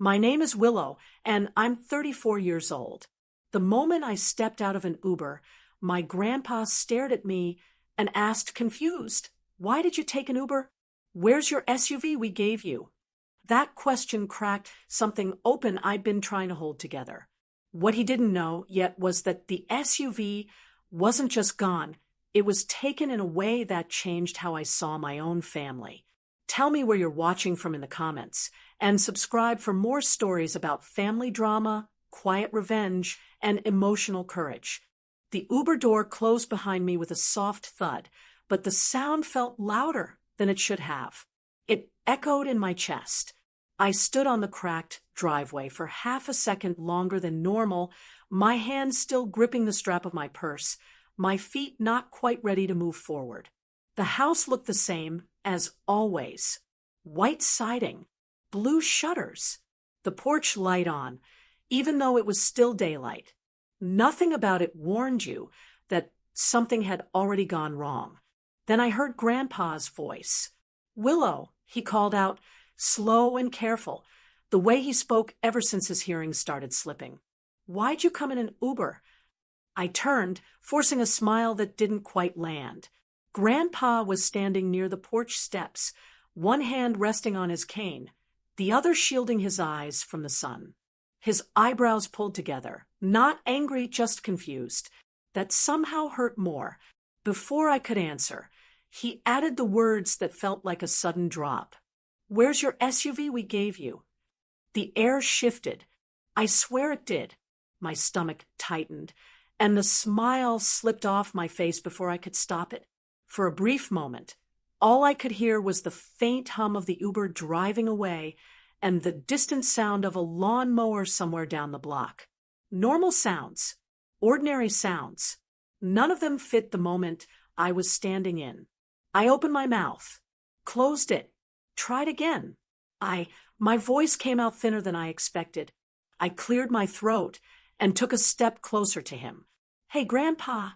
My name is Willow, and I'm 34 years old. The moment I stepped out of an Uber, my grandpa stared at me and asked, confused, "Why did you take an Uber? Where's your SUV we gave you?" That question cracked something open I'd been trying to hold together. What he didn't know yet was that the SUV wasn't just gone, it was taken in a way that changed how I saw my own family. Tell me where you're watching from in the comments, and subscribe for more stories about family drama, quiet revenge, and emotional courage. The Uber door closed behind me with a soft thud, but the sound felt louder than it should have. It echoed in my chest. I stood on the cracked driveway for half a second longer than normal, my hand still gripping the strap of my purse, my feet not quite ready to move forward. The house looked the same as always. White siding, blue shutters, the porch light on, even though it was still daylight. Nothing about it warned you that something had already gone wrong. Then I heard Grandpa's voice. "Willow," he called out, slow and careful, the way he spoke ever since his hearing started slipping. "Why'd you come in an Uber?" I turned, forcing a smile that didn't quite land. Grandpa was standing near the porch steps, one hand resting on his cane, the other shielding his eyes from the sun. His eyebrows pulled together, not angry, just confused. That somehow hurt more. Before I could answer, he added the words that felt like a sudden drop. "Where's your SUV we gave you?" The air shifted. I swear it did. My stomach tightened, and the smile slipped off my face before I could stop it. For a brief moment, all I could hear was the faint hum of the Uber driving away and the distant sound of a lawnmower somewhere down the block. Normal sounds, ordinary sounds. None of them fit the moment I was standing in. I opened my mouth, closed it, tried again. My voice came out thinner than I expected. I cleared my throat and took a step closer to him. "Hey, Grandpa."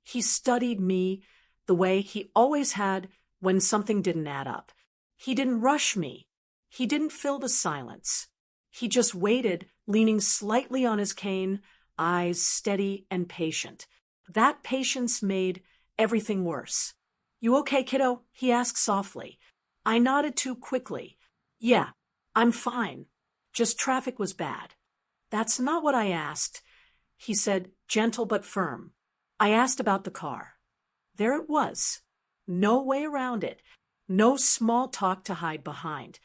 He studied me the way he always had when something didn't add up. He didn't rush me. He didn't fill the silence. He just waited, leaning slightly on his cane, eyes steady and patient. That patience made everything worse. "You okay, kiddo?" he asked softly. I nodded too quickly. "Yeah, I'm fine. Just traffic was bad." "That's not what I asked," he said, gentle but firm. "I asked about the car." There it was. No way around it. No small talk to hide behind.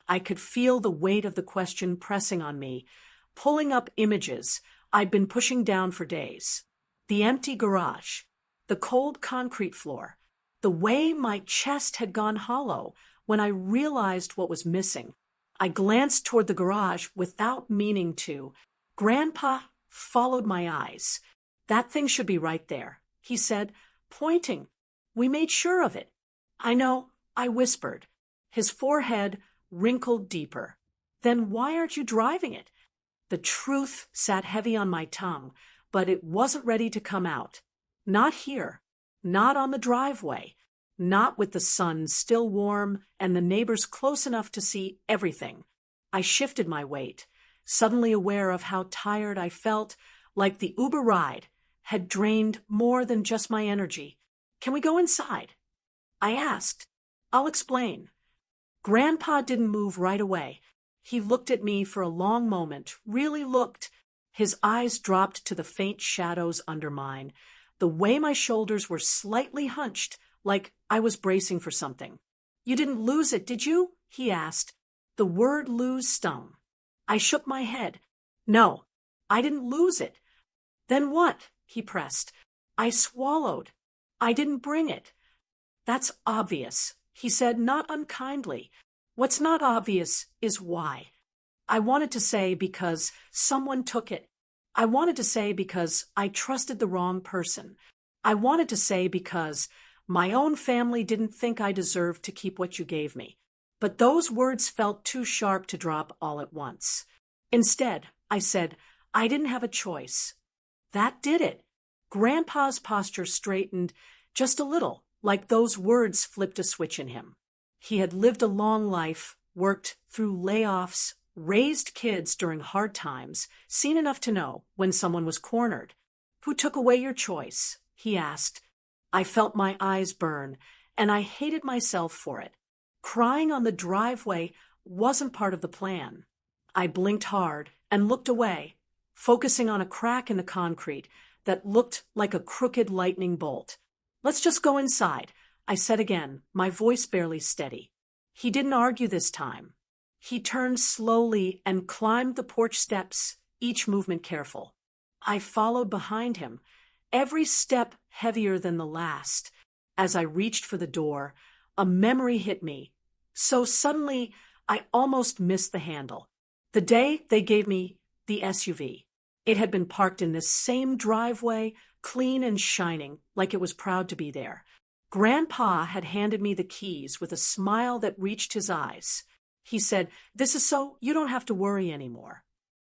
I could feel the weight of the question pressing on me, pulling up images I'd been pushing down for days. The empty garage, the cold concrete floor, the way my chest had gone hollow when I realized what was missing. I glanced toward the garage without meaning to. Grandpa followed my eyes. "That thing should be right there," he said, pointing. "We made sure of it." "I know," I whispered. His forehead wrinkled deeper. "Then why aren't you driving it?" The truth sat heavy on my tongue, but it wasn't ready to come out. Not here. Not on the driveway. Not with the sun still warm and the neighbors close enough to see everything. I shifted my weight, suddenly aware of how tired I felt, like the Uber ride had drained more than just my energy. "Can we go inside?" I asked. "I'll explain." Grandpa didn't move right away. He looked at me for a long moment, really looked. His eyes dropped to the faint shadows under mine, the way my shoulders were slightly hunched, like I was bracing for something. "You didn't lose it, did you?" he asked. The word lose stung. I shook my head. "No, I didn't lose it." "Then what?" he pressed. I swallowed. "I didn't bring it." "That's obvious," he said, not unkindly. "What's not obvious is why." I wanted to say because someone took it. I wanted to say because I trusted the wrong person. I wanted to say because my own family didn't think I deserved to keep what you gave me. But those words felt too sharp to drop all at once. Instead, I said, I didn't have a choice. That did it. Grandpa's posture straightened just a little, like those words flipped a switch in him. He had lived a long life, worked through layoffs, Raised kids during hard times, seen enough to know when someone was cornered. Who took away your choice? He asked. I felt my eyes burn, and I hated myself for it. Crying on the driveway wasn't part of the plan. I blinked hard and looked away, focusing on a crack in the concrete that looked like a crooked lightning bolt. Let's just go inside, I said again, my voice barely steady. He didn't argue this time. He turned slowly and climbed the porch steps, each movement careful. I followed behind him, every step heavier than the last. As I reached for the door, a memory hit me. So suddenly, I almost missed the handle. The day they gave me the SUV. It had been parked in this same driveway, clean and shining, like it was proud to be there. Grandpa had handed me the keys with a smile that reached his eyes. He said, "This is so you don't have to worry anymore."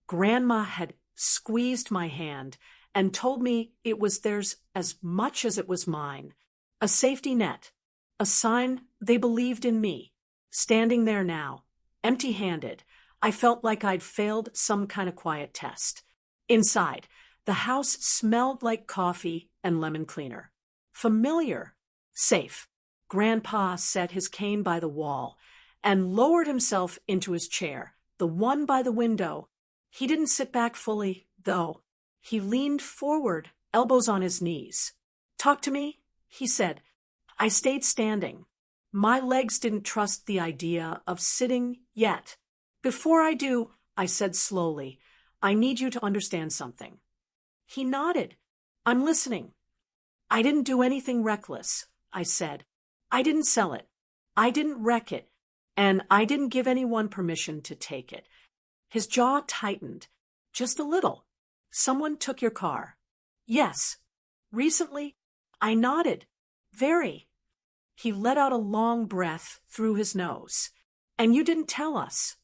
Grandma had squeezed my hand and told me it was theirs as much as it was mine. A safety net, a sign they believed in me. Standing there now, empty-handed, I felt like I'd failed some kind of quiet test. Inside, the house smelled like coffee and lemon cleaner. Familiar. Safe. Grandpa set his cane by the wall and lowered himself into his chair, the one by the window. He didn't sit back fully, though. He leaned forward, elbows on his knees. "Talk to me," he said. I stayed standing. My legs didn't trust the idea of sitting yet. "Before I do," I said slowly, "I need you to understand something." He nodded. "I'm listening." "I didn't do anything reckless," I said. "I didn't sell it. I didn't wreck it. And I didn't give anyone permission to take it." His jaw tightened. "Just a little. Someone took your car." "Yes." "Recently?" I nodded. "Very." He let out a long breath through his nose. "And you didn't tell us."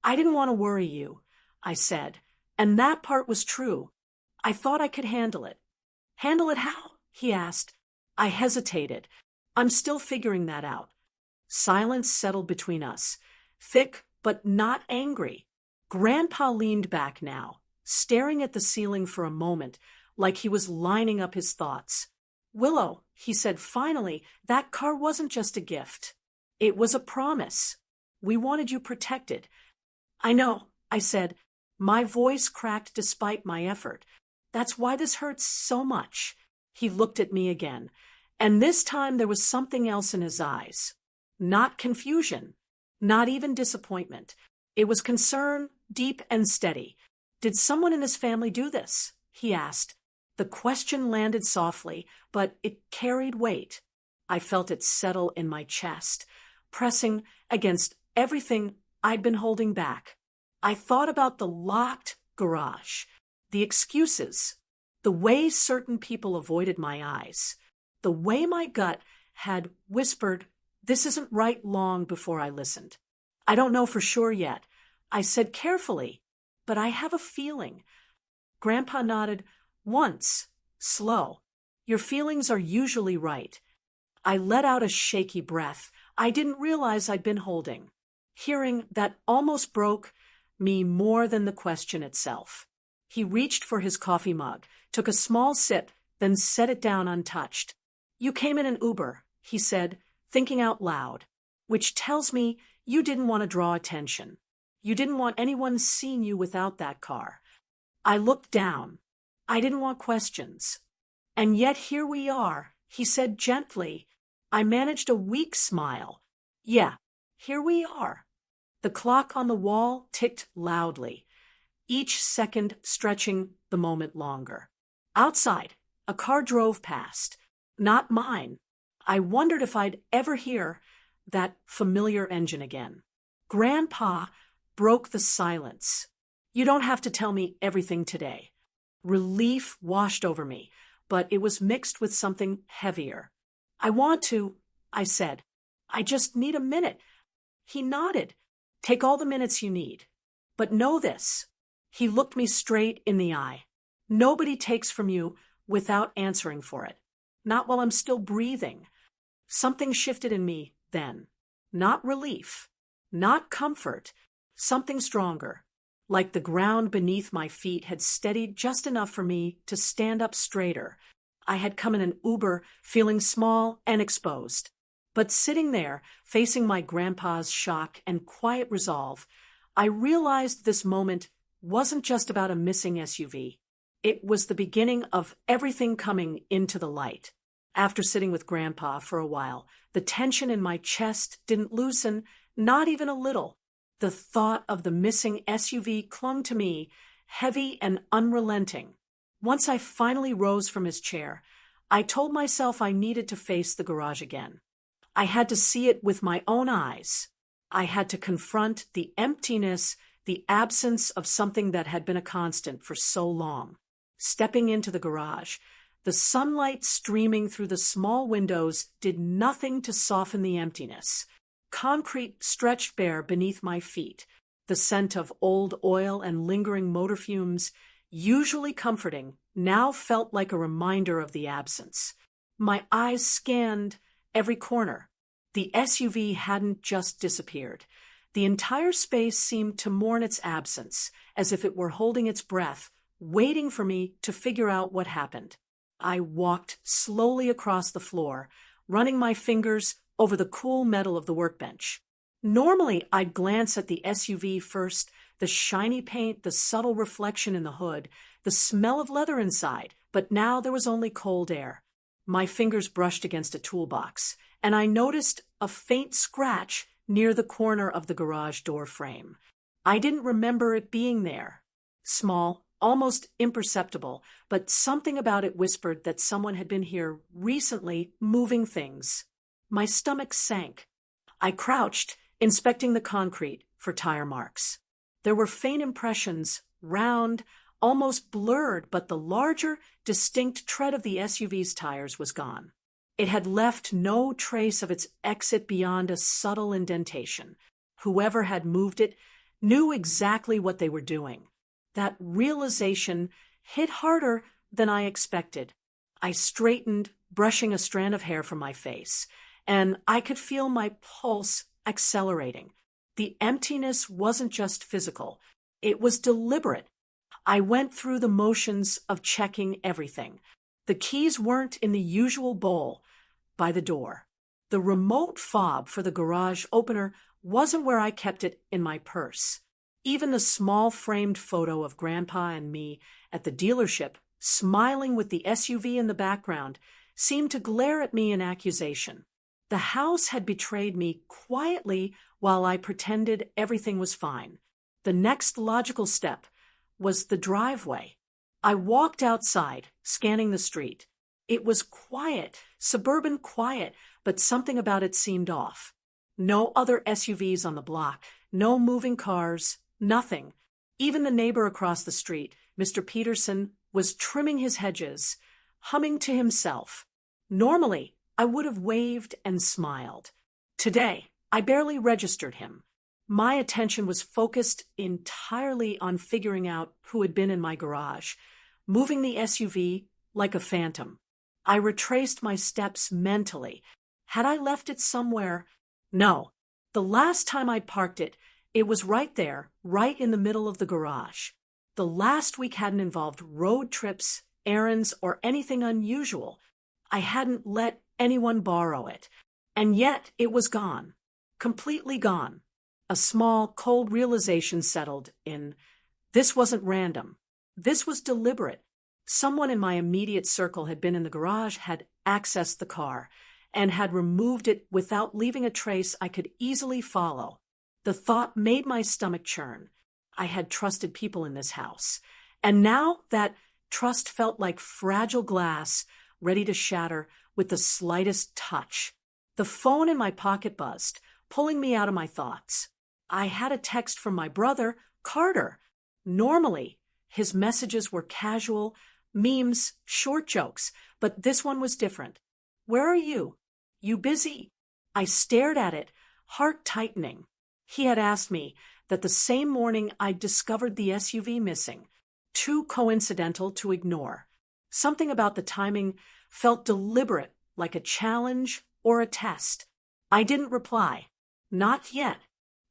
"I didn't want to worry you," I said. And that part was true. I thought I could handle it. "Handle it how?" he asked. I hesitated. "I'm still figuring that out." Silence settled between us, thick but not angry. Grandpa leaned back now, staring at the ceiling for a moment, like he was lining up his thoughts. "Willow," he said finally, "that car wasn't just a gift. It was a promise. We wanted you protected." "I know," I said. My voice cracked despite my effort. "That's why this hurts so much." He looked at me again, and this time there was something else in his eyes. Not confusion, not even disappointment. It was concern, deep and steady. "Did someone in his family do this?" he asked. The question landed softly, but it carried weight. I felt it settle in my chest, pressing against everything I'd been holding back. I thought about the locked garage, the excuses, the way certain people avoided my eyes, the way my gut had whispered, "This isn't right," long before I listened. "I don't know for sure yet," I said carefully, "but I have a feeling." Grandpa nodded once, slow. "Your feelings are usually right." I let out a shaky breath I didn't realize I'd been holding. Hearing that almost broke me more than the question itself. He reached for his coffee mug, took a small sip, then set it down untouched. "You came in an Uber," he said, thinking out loud, "which tells me you didn't want to draw attention. You didn't want anyone seeing you without that car." I looked down. I didn't want questions. "And yet here we are," he said gently. I managed a weak smile. "Yeah, here we are." The clock on the wall ticked loudly, each second stretching the moment longer. Outside, a car drove past. Not mine. I wondered if I'd ever hear that familiar engine again. Grandpa broke the silence. "You don't have to tell me everything today." Relief washed over me, but it was mixed with something heavier. "I want to," I said. "I just need a minute." He nodded. "Take all the minutes you need. But know this." He looked me straight in the eye. "Nobody takes from you without answering for it. Not while I'm still breathing." Something shifted in me then. Not relief. Not comfort. something stronger. Like the ground beneath my feet had steadied just enough for me to stand up straighter. I had come in an Uber feeling small and exposed. But sitting there, facing my grandpa's shock and quiet resolve, I realized this moment wasn't just about a missing SUV. It was the beginning of everything coming into the light. After sitting with Grandpa for a while, the tension in my chest didn't loosen, not even a little. The thought of the missing SUV clung to me, heavy and unrelenting. Once I finally rose from his chair, I told myself I needed to face the garage again. I had to see it with my own eyes. I had to confront the emptiness, the absence of something that had been a constant for so long. Stepping into the garage, the sunlight streaming through the small windows did nothing to soften the emptiness. Concrete stretched bare beneath my feet. The scent of old oil and lingering motor fumes, usually comforting, now felt like a reminder of the absence. My eyes scanned every corner. The SUV hadn't just disappeared. The entire space seemed to mourn its absence, as if it were holding its breath, waiting for me to figure out what happened. I walked slowly across the floor, running my fingers over the cool metal of the workbench. Normally, I'd glance at the SUV first, the shiny paint, the subtle reflection in the hood, the smell of leather inside, but now there was only cold air. My fingers brushed against a toolbox, and I noticed a faint scratch near the corner of the garage door frame. I didn't remember it being there. Small, almost imperceptible, but something about it whispered that someone had been here recently moving things. My stomach sank. I crouched, inspecting the concrete for tire marks. There were faint impressions, round, almost blurred, but the larger, distinct tread of the SUV's tires was gone. It had left no trace of its exit beyond a subtle indentation. Whoever had moved it knew exactly what they were doing. That realization hit harder than I expected. I straightened, brushing a strand of hair from my face, and I could feel my pulse accelerating. The emptiness wasn't just physical, it was deliberate. I went through the motions of checking everything. The keys weren't in the usual bowl by the door. The remote fob for the garage opener wasn't where I kept it in my purse. Even the small framed photo of Grandpa and me at the dealership, smiling with the SUV in the background, seemed to glare at me in accusation. The house had betrayed me quietly while I pretended everything was fine. The next logical step was the driveway. I walked outside, scanning the street. It was quiet, suburban quiet, but something about it seemed off. No other SUVs on the block, no moving cars, nothing. Even the neighbor across the street, Mr. Peterson, was trimming his hedges, humming to himself. Normally, I would have waved and smiled. Today, I barely registered him. My attention was focused entirely on figuring out who had been in my garage, moving the SUV like a phantom. I retraced my steps mentally. Had I left it somewhere? No. The last time I parked it, it was right there, right in the middle of the garage. The last week hadn't involved road trips, errands, or anything unusual. I hadn't let anyone borrow it. And yet it was gone. Completely gone. A small, cold realization settled in. This wasn't random. This was deliberate. Someone in my immediate circle had been in the garage, had accessed the car, and had removed it without leaving a trace I could easily follow. The thought made my stomach churn. I had trusted people in this house, and now that trust felt like fragile glass, ready to shatter with the slightest touch. The phone in my pocket buzzed, pulling me out of my thoughts. I had a text from my brother, Carter. Normally, his messages were casual, memes, short jokes, but this one was different. "Where are you? You busy?" I stared at it, heart tightening. He had asked me that the same morning I discovered the SUV missing, too coincidental to ignore. Something about the timing felt deliberate, like a challenge or a test. I didn't reply. Not yet.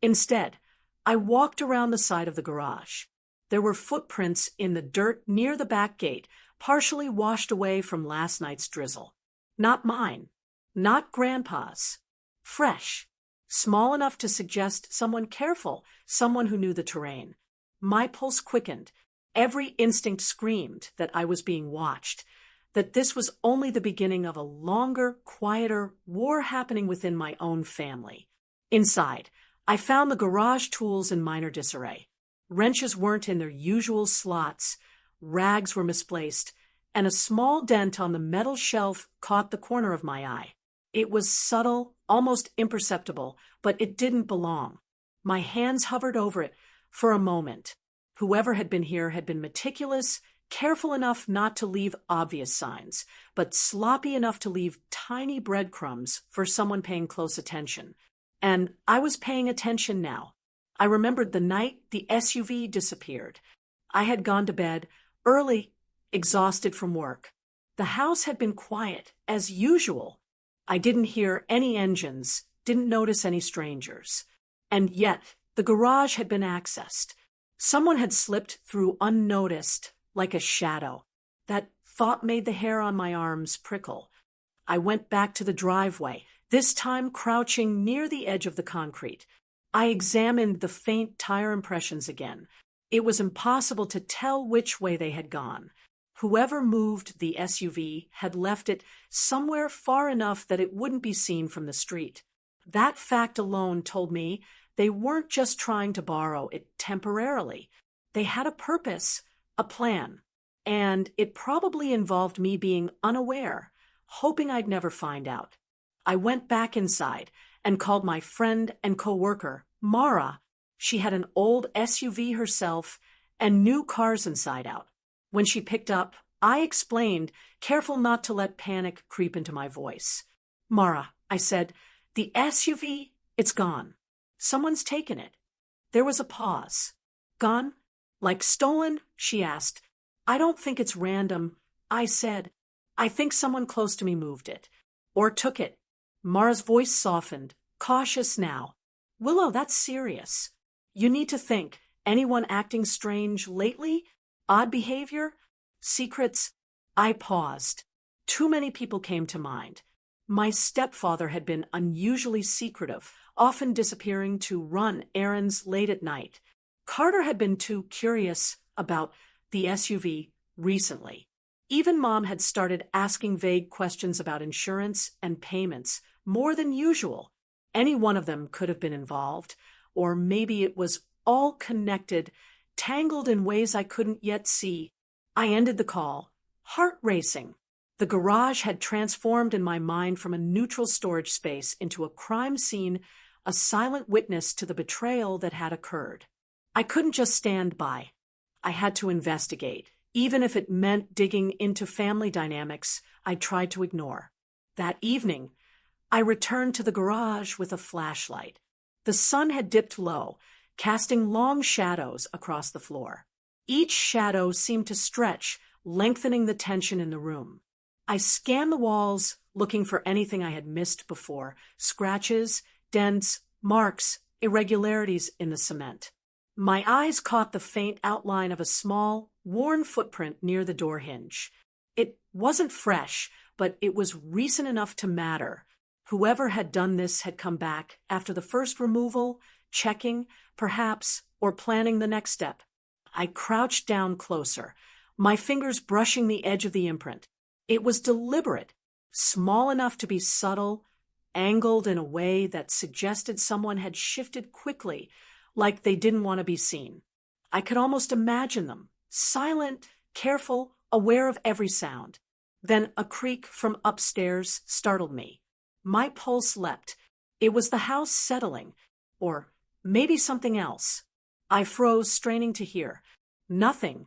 Instead, I walked around the side of the garage. There were footprints in the dirt near the back gate, partially washed away from last night's drizzle. Not mine. Not Grandpa's. Fresh. Small enough to suggest someone careful, someone who knew the terrain. My pulse quickened. Every instinct screamed that I was being watched, that this was only the beginning of a longer, quieter war happening within my own family. Inside, I found the garage tools in minor disarray. Wrenches weren't in their usual slots, rags were misplaced, and a small dent on the metal shelf caught the corner of my eye. It was subtle, almost imperceptible, but it didn't belong. My hands hovered over it for a moment. Whoever had been here had been meticulous, careful enough not to leave obvious signs, but sloppy enough to leave tiny breadcrumbs for someone paying close attention. And I was paying attention now. I remembered the night the SUV disappeared. I had gone to bed early, exhausted from work. The house had been quiet, as usual. I didn't hear any engines, didn't notice any strangers. And yet, the garage had been accessed. Someone had slipped through unnoticed, like a shadow. That thought made the hair on my arms prickle. I went back to the driveway, this time crouching near the edge of the concrete. I examined the faint tire impressions again. It was impossible to tell which way they had gone. Whoever moved the SUV had left it somewhere far enough that it wouldn't be seen from the street. That fact alone told me they weren't just trying to borrow it temporarily. They had a purpose, a plan, and it probably involved me being unaware, hoping I'd never find out. I went back inside and called my friend and coworker, Mara. She had an old SUV herself and knew cars inside out. When she picked up, I explained, careful not to let panic creep into my voice. Mara, I said, the SUV, it's gone. Someone's taken it. There was a pause. Gone? Like stolen? She asked. I don't think it's random. I said, I think someone close to me moved it. Or took it. Mara's voice softened, cautious now. Willow, that's serious. You need to think. Anyone acting strange lately? Odd behavior? Secrets? I paused. Too many people came to mind. My stepfather had been unusually secretive, often disappearing to run errands late at night. Carter had been too curious about the SUV recently. Even Mom had started asking vague questions about insurance and payments, more than usual. Any one of them could have been involved, or maybe it was all connected, tangled in ways I couldn't yet see. I ended the call, heart racing. The garage had transformed in my mind from a neutral storage space into a crime scene, a silent witness to the betrayal that had occurred. I couldn't just stand by. I had to investigate, even if it meant digging into family dynamics I tried to ignore. That evening, I returned to the garage with a flashlight. The sun had dipped low, casting long shadows across the floor. Each shadow seemed to stretch, lengthening the tension in the room. I scanned the walls, looking for anything I had missed before, scratches, dents, marks, irregularities in the cement. My eyes caught the faint outline of a small, worn footprint near the door hinge. It wasn't fresh, but it was recent enough to matter. Whoever had done this had come back after the first removal, checking, perhaps, or planning the next step. I crouched down closer, my fingers brushing the edge of the imprint. It was deliberate, small enough to be subtle, angled in a way that suggested someone had shifted quickly, like they didn't want to be seen. I could almost imagine them, silent, careful, aware of every sound. Then a creak from upstairs startled me. My pulse leapt. It was the house settling, or maybe something else. I froze, straining to hear. Nothing.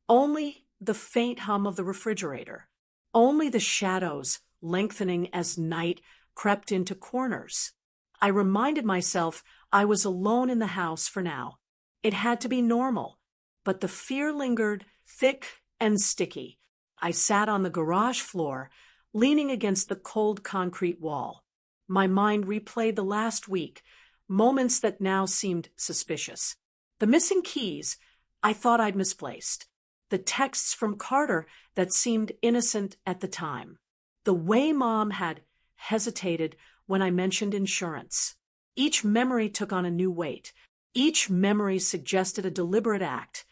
Only the faint hum of the refrigerator. Only the shadows lengthening as night crept into corners. I reminded myself I was alone in the house for now. It had to be normal, but the fear lingered, thick and sticky. I sat on the garage floor, leaning against the cold concrete wall. My mind replayed the last week, moments that now seemed suspicious. The missing keys I thought I'd misplaced. The texts from Carter that seemed innocent at the time. The way Mom had hesitated when I mentioned insurance. Each memory took on a new weight. Each memory suggested a deliberate act,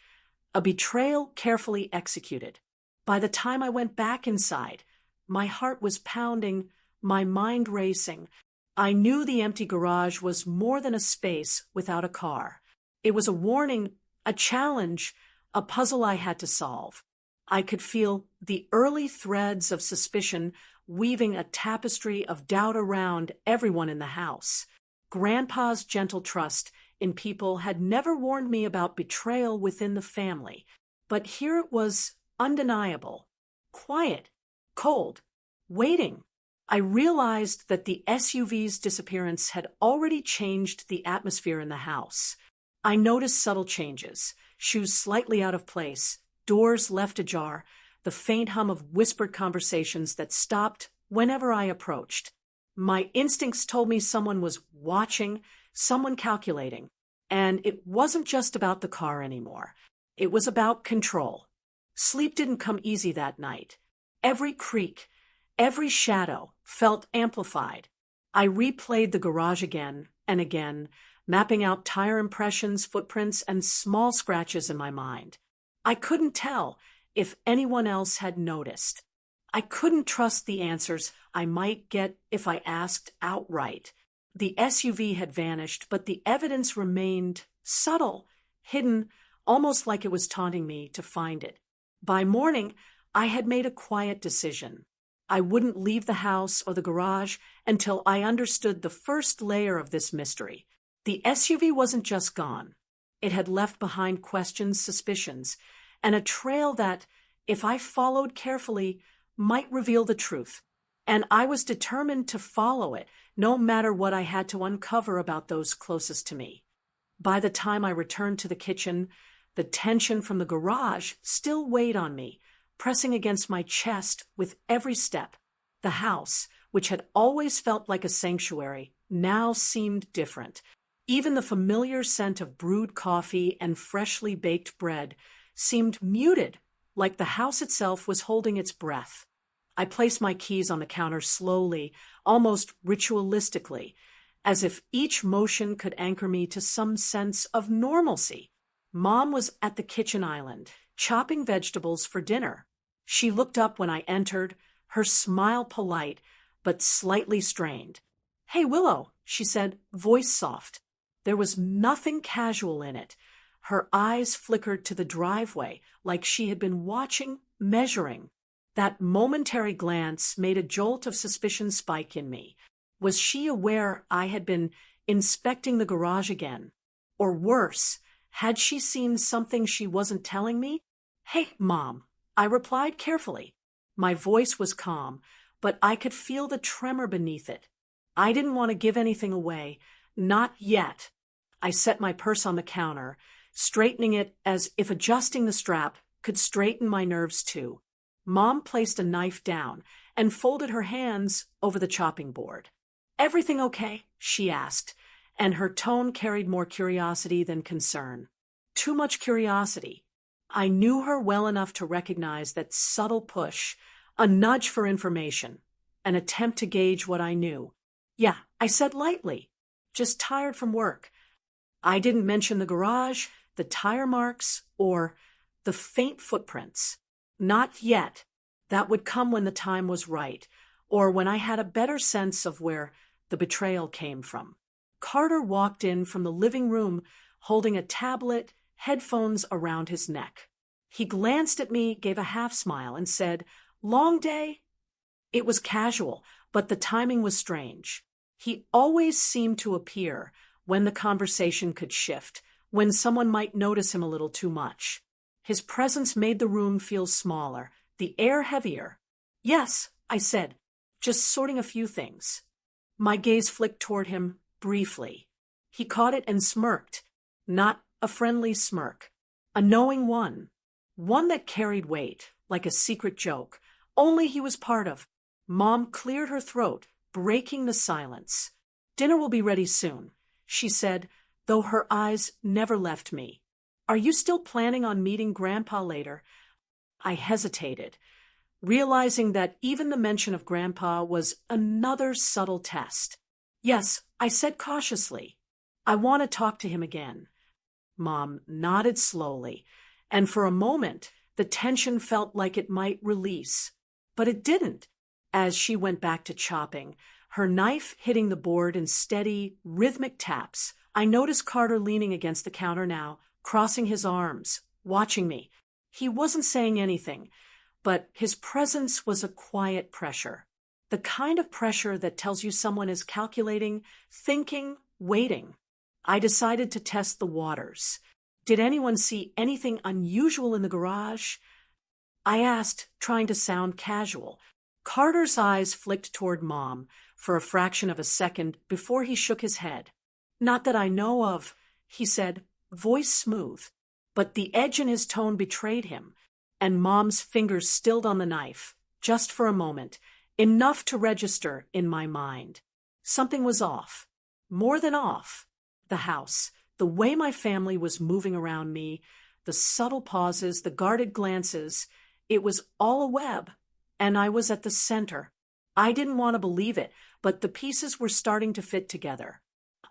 a betrayal carefully executed. By the time I went back inside, my heart was pounding, my mind racing. I knew the empty garage was more than a space without a car. It was a warning, a challenge, a puzzle I had to solve. I could feel the early threads of suspicion weaving a tapestry of doubt around everyone in the house. Grandpa's gentle trust in people had never warned me about betrayal within the family, but here it was undeniable, quiet, cold, waiting. I realized that the SUV's disappearance had already changed the atmosphere in the house. I noticed subtle changes, shoes slightly out of place, doors left ajar, the faint hum of whispered conversations that stopped whenever I approached. My instincts told me someone was watching, someone calculating, and it wasn't just about the car anymore. It was about control. Sleep didn't come easy that night. Every creak, every shadow felt amplified. I replayed the garage again and again, mapping out tire impressions, footprints, and small scratches in my mind. I couldn't tell if anyone else had noticed. I couldn't trust the answers I might get if I asked outright. The SUV had vanished, but the evidence remained subtle, hidden, almost like it was taunting me to find it. By morning, I had made a quiet decision. I wouldn't leave the house or the garage until I understood the first layer of this mystery. The SUV wasn't just gone. It had left behind questions, suspicions, and a trail that, if I followed carefully, might reveal the truth. And I was determined to follow it, no matter what I had to uncover about those closest to me. By the time I returned to the kitchen, the tension from the garage still weighed on me, pressing against my chest with every step. The house, which had always felt like a sanctuary, now seemed different. Even the familiar scent of brewed coffee and freshly baked bread seemed muted, like the house itself was holding its breath. I placed my keys on the counter slowly, almost ritualistically, as if each motion could anchor me to some sense of normalcy. Mom was at the kitchen island, chopping vegetables for dinner. She looked up when I entered, her smile polite, but slightly strained. "Hey, Willow," she said, voice soft. There was nothing casual in it. Her eyes flickered to the driveway, like she had been watching, measuring. That momentary glance made a jolt of suspicion spike in me. Was she aware I had been inspecting the garage again? Or worse, had she seen something she wasn't telling me? "Hey, Mom," I replied carefully. My voice was calm, but I could feel the tremor beneath it. I didn't want to give anything away. Not yet. I set my purse on the counter, straightening it as if adjusting the strap could straighten my nerves too. Mom placed a knife down and folded her hands over the chopping board. "Everything okay?" she asked, and her tone carried more curiosity than concern. Too much curiosity. I knew her well enough to recognize that subtle push, a nudge for information, an attempt to gauge what I knew. "Yeah," I said lightly. "Just tired from work." I didn't mention the garage, the tire marks, or the faint footprints. Not yet. That would come when the time was right, or when I had a better sense of where the betrayal came from. Carter walked in from the living room holding a tablet, headphones around his neck. He glanced at me, gave a half-smile, and said, "Long day?" It was casual, but the timing was strange. He always seemed to appear when the conversation could shift, when someone might notice him a little too much. His presence made the room feel smaller, the air heavier. "Yes," I said, "just sorting a few things." My gaze flicked toward him briefly. He caught it and smirked. Not a friendly smirk. A knowing one. One that carried weight, like a secret joke, only he was part of. Mom cleared her throat, breaking the silence. "Dinner will be ready soon. she said, though her eyes never left me. Are you still planning on meeting Grandpa later? I hesitated, realizing that even the mention of Grandpa was another subtle test. Yes, I said cautiously. I want to talk to him again. Mom nodded slowly, and for a moment the tension felt like it might release. But it didn't. As she went back to chopping, her knife hitting the board in steady, rhythmic taps, I noticed Carter leaning against the counter now, crossing his arms, watching me. He wasn't saying anything, but his presence was a quiet pressure. The kind of pressure that tells you someone is calculating, thinking, waiting. I decided to test the waters. Did anyone see anything unusual in the garage? I asked, trying to sound casual. Carter's eyes flicked toward Mom for a fraction of a second before he shook his head. Not that I know of, he said, voice smooth. But the edge in his tone betrayed him, and Mom's fingers stilled on the knife, just for a moment, enough to register in my mind. Something was off. More than off. The house, the way my family was moving around me, the subtle pauses, the guarded glances, it was all a web, and I was at the center. I didn't want to believe it, but the pieces were starting to fit together.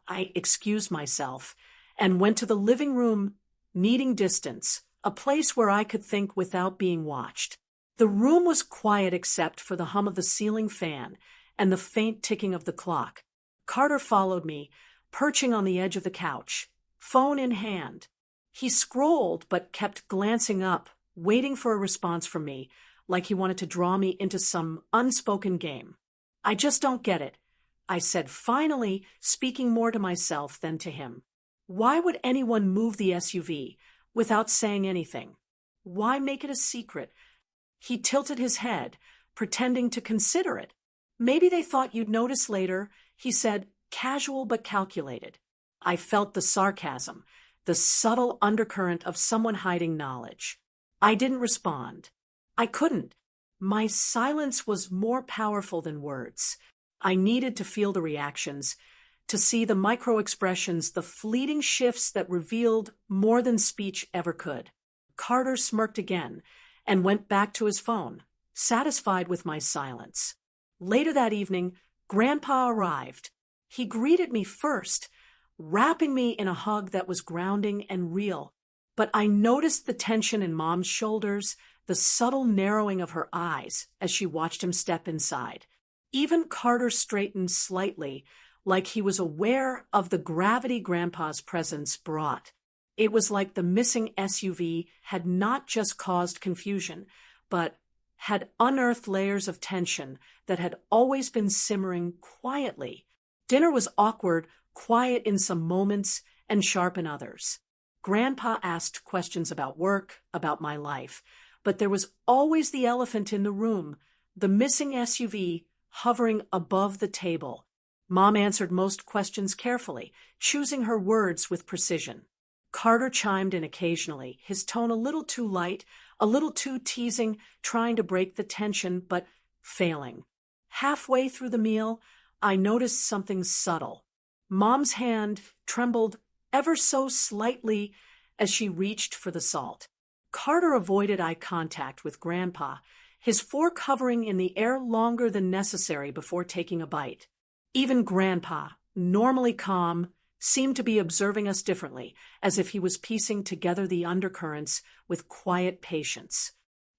I excused myself and went to the living room, needing distance, a place where I could think without being watched. The room was quiet except for the hum of the ceiling fan and the faint ticking of the clock. Carter followed me, perching on the edge of the couch, phone in hand. He scrolled but kept glancing up, waiting for a response from me, like he wanted to draw me into some unspoken game. I just don't get it, I said, finally, speaking more to myself than to him. Why would anyone move the SUV without saying anything? Why make it a secret? He tilted his head, pretending to consider it. Maybe they thought you'd notice later, he said, casual but calculated. I felt the sarcasm, the subtle undercurrent of someone hiding knowledge. I didn't respond. I couldn't. My silence was more powerful than words. I needed to feel the reactions, to see the micro-expressions, the fleeting shifts that revealed more than speech ever could. Carter smirked again and went back to his phone, satisfied with my silence. Later that evening, Grandpa arrived. He greeted me first, wrapping me in a hug that was grounding and real. But I noticed the tension in Mom's shoulders, the subtle narrowing of her eyes as she watched him step inside. Even Carter straightened slightly, like he was aware of the gravity Grandpa's presence brought. It was like the missing SUV had not just caused confusion, but had unearthed layers of tension that had always been simmering quietly. Dinner was awkward, quiet in some moments, and sharp in others. Grandpa asked questions about work, about my life, but there was always the elephant in the room, the missing SUV hovering above the table. Mom answered most questions carefully, choosing her words with precision. Carter chimed in occasionally, his tone a little too light, a little too teasing, trying to break the tension, but failing. Halfway through the meal, I noticed something subtle. Mom's hand trembled ever so slightly as she reached for the salt. Carter avoided eye contact with Grandpa, his fork hovering in the air longer than necessary before taking a bite. Even Grandpa, normally calm, seemed to be observing us differently, as if he was piecing together the undercurrents with quiet patience.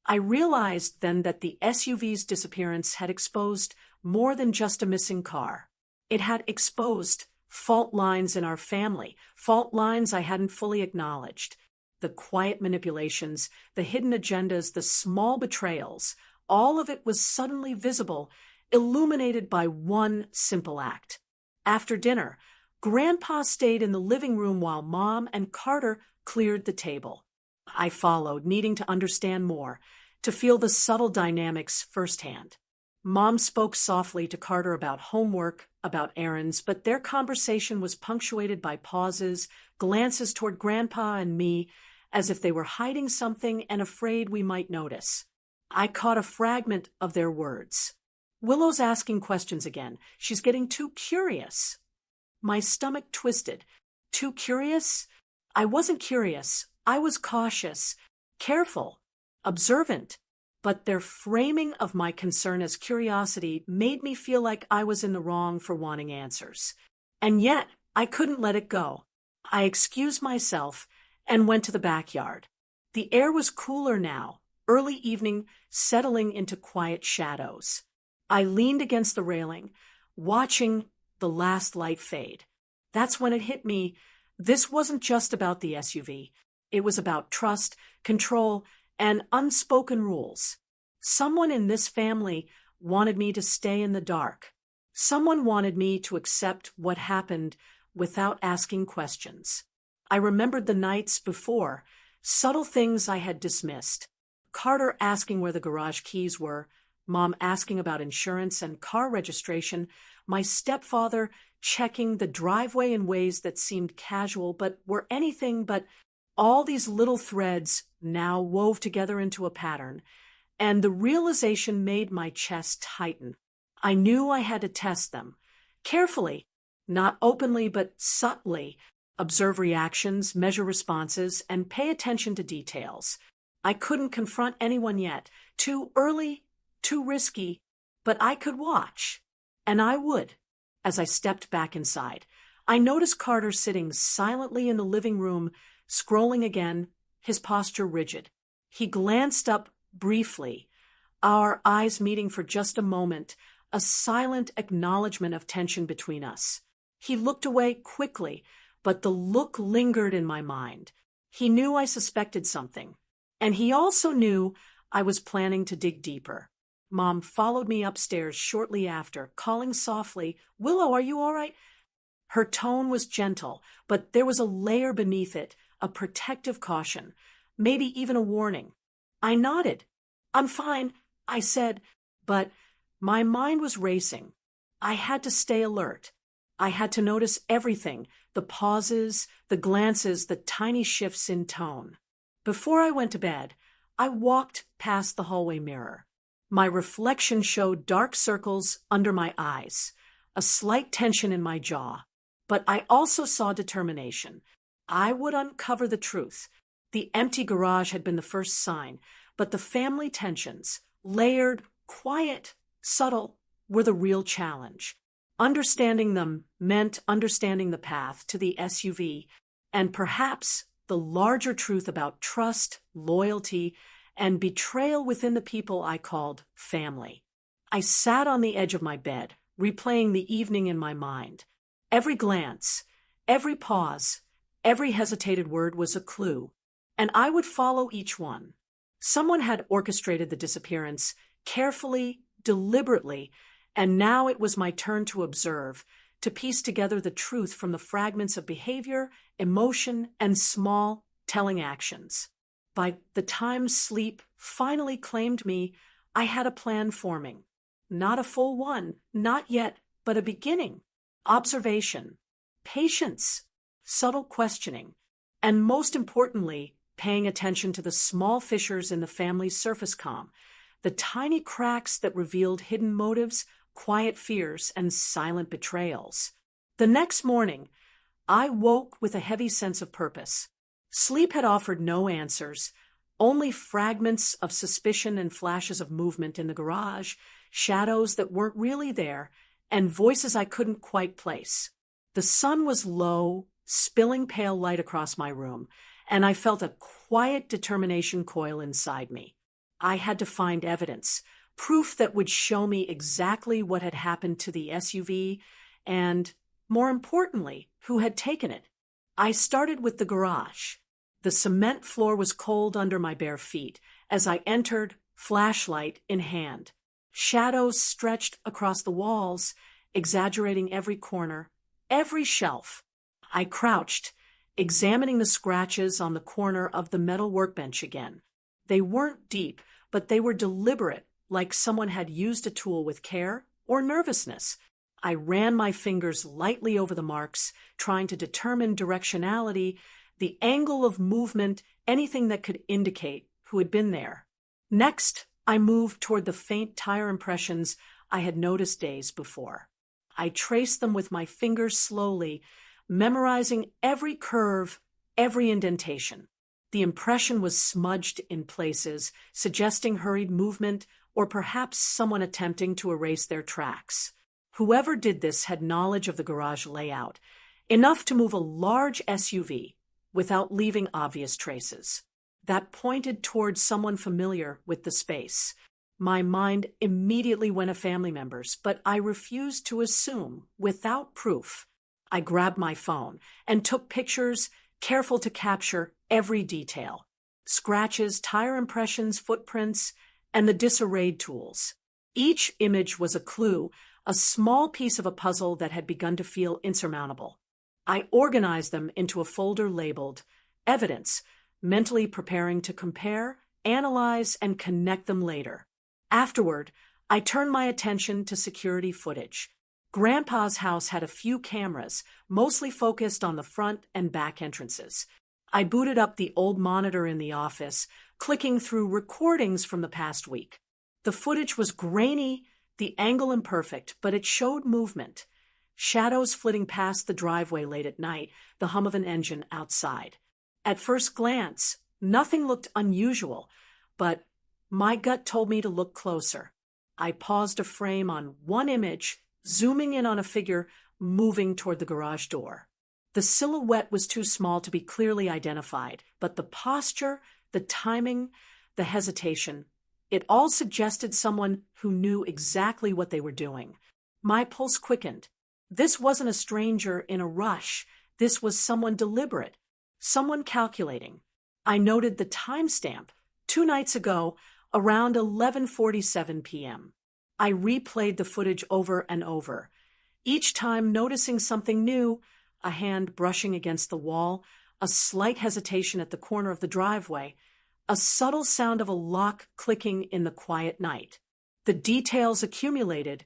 I realized then that the SUV's disappearance had exposed more than just a missing car. It had exposed fault lines in our family, fault lines I hadn't fully acknowledged. The quiet manipulations, the hidden agendas, the small betrayals, all of it was suddenly visible, illuminated by one simple act. After dinner, Grandpa stayed in the living room while Mom and Carter cleared the table. I followed, needing to understand more, to feel the subtle dynamics firsthand. Mom spoke softly to Carter about homework, about errands, but their conversation was punctuated by pauses, glances toward Grandpa and me, as if they were hiding something and afraid we might notice. I caught a fragment of their words. Willow's asking questions again. She's getting too curious. My stomach twisted. Too curious? I wasn't curious. I was cautious, careful, observant. But their framing of my concern as curiosity made me feel like I was in the wrong for wanting answers. And yet, I couldn't let it go. I excused myself and went to the backyard. The air was cooler now, early evening settling into quiet shadows. I leaned against the railing, watching the last light fade. That's when it hit me. This wasn't just about the SUV. It was about trust, control, and unspoken rules. Someone in this family wanted me to stay in the dark. Someone wanted me to accept what happened without asking questions. I remembered the nights before, subtle things I had dismissed. Carter asking where the garage keys were, Mom asking about insurance and car registration, my stepfather checking the driveway in ways that seemed casual but were anything but. All these little threads now wove together into a pattern, and the realization made my chest tighten. I knew I had to test them. Carefully, not openly but subtly, observe reactions, measure responses, and pay attention to details. I couldn't confront anyone yet. Too early, too risky, but I could watch. And I would. As I stepped back inside, I noticed Carter sitting silently in the living room, scrolling again, his posture rigid. He glanced up briefly, our eyes meeting for just a moment, a silent acknowledgement of tension between us. He looked away quickly, but the look lingered in my mind. He knew I suspected something, and he also knew I was planning to dig deeper. Mom followed me upstairs shortly after, calling softly, "Willow, are you all right?" Her tone was gentle, but there was a layer beneath it, a protective caution, maybe even a warning. I nodded. "I'm fine," I said, but my mind was racing. I had to stay alert. I had to notice everything, the pauses, the glances, the tiny shifts in tone. Before I went to bed, I walked past the hallway mirror. My reflection showed dark circles under my eyes, a slight tension in my jaw. But I also saw determination. I would uncover the truth. The empty garage had been the first sign, but the family tensions, layered, quiet, subtle, were the real challenge. Understanding them meant understanding the path to the SUV, and perhaps the larger truth about trust, loyalty, and betrayal within the people I called family. I sat on the edge of my bed, replaying the evening in my mind. Every glance, every pause, every hesitated word was a clue, and I would follow each one. Someone had orchestrated the disappearance, carefully, deliberately, and now it was my turn to observe, to piece together the truth from the fragments of behavior, emotion, and small, telling actions. By the time sleep finally claimed me, I had a plan forming. Not a full one, not yet, but a beginning. Observation, patience, subtle questioning, and most importantly, paying attention to the small fissures in the family's surface comm, the tiny cracks that revealed hidden motives, quiet fears, and silent betrayals. The next morning, I woke with a heavy sense of purpose. Sleep had offered no answers, only fragments of suspicion and flashes of movement in the garage, shadows that weren't really there, and voices I couldn't quite place. The sun was low, spilling pale light across my room, and I felt a quiet determination coil inside me. I had to find evidence, proof that would show me exactly what had happened to the SUV and, more importantly, who had taken it. I started with the garage. The cement floor was cold under my bare feet as I entered, flashlight in hand. Shadows stretched across the walls, exaggerating every corner, every shelf. I crouched, examining the scratches on the corner of the metal workbench again. They weren't deep, but they were deliberate, like someone had used a tool with care or nervousness. I ran my fingers lightly over the marks, trying to determine directionality, the angle of movement, anything that could indicate who had been there. Next, I moved toward the faint tire impressions I had noticed days before. I traced them with my fingers slowly, memorizing every curve, every indentation. The impression was smudged in places, suggesting hurried movement or perhaps someone attempting to erase their tracks. Whoever did this had knowledge of the garage layout, enough to move a large SUV without leaving obvious traces. That pointed towards someone familiar with the space. My mind immediately went to family members, but I refused to assume without proof. I grabbed my phone and took pictures, careful to capture every detail. Scratches, tire impressions, footprints, and the disarrayed tools. Each image was a clue, a small piece of a puzzle that had begun to feel insurmountable. I organized them into a folder labeled Evidence, mentally preparing to compare, analyze, and connect them later. Afterward, I turned my attention to security footage. Grandpa's house had a few cameras, mostly focused on the front and back entrances. I booted up the old monitor in the office, clicking through recordings from the past week. The footage was grainy, the angle imperfect, but it showed movement. Shadows flitting past the driveway late at night, the hum of an engine outside. At first glance, nothing looked unusual, but my gut told me to look closer. I paused a frame on one image, zooming in on a figure moving toward the garage door. The silhouette was too small to be clearly identified, but the posture, the timing, the hesitation, it all suggested someone who knew exactly what they were doing. My pulse quickened. This wasn't a stranger in a rush. This was someone deliberate, someone calculating. I noted the timestamp, 2 nights ago, around 11:47 p.m. I replayed the footage over and over, each time noticing something new, a hand brushing against the wall, a slight hesitation at the corner of the driveway, a subtle sound of a lock clicking in the quiet night. The details accumulated,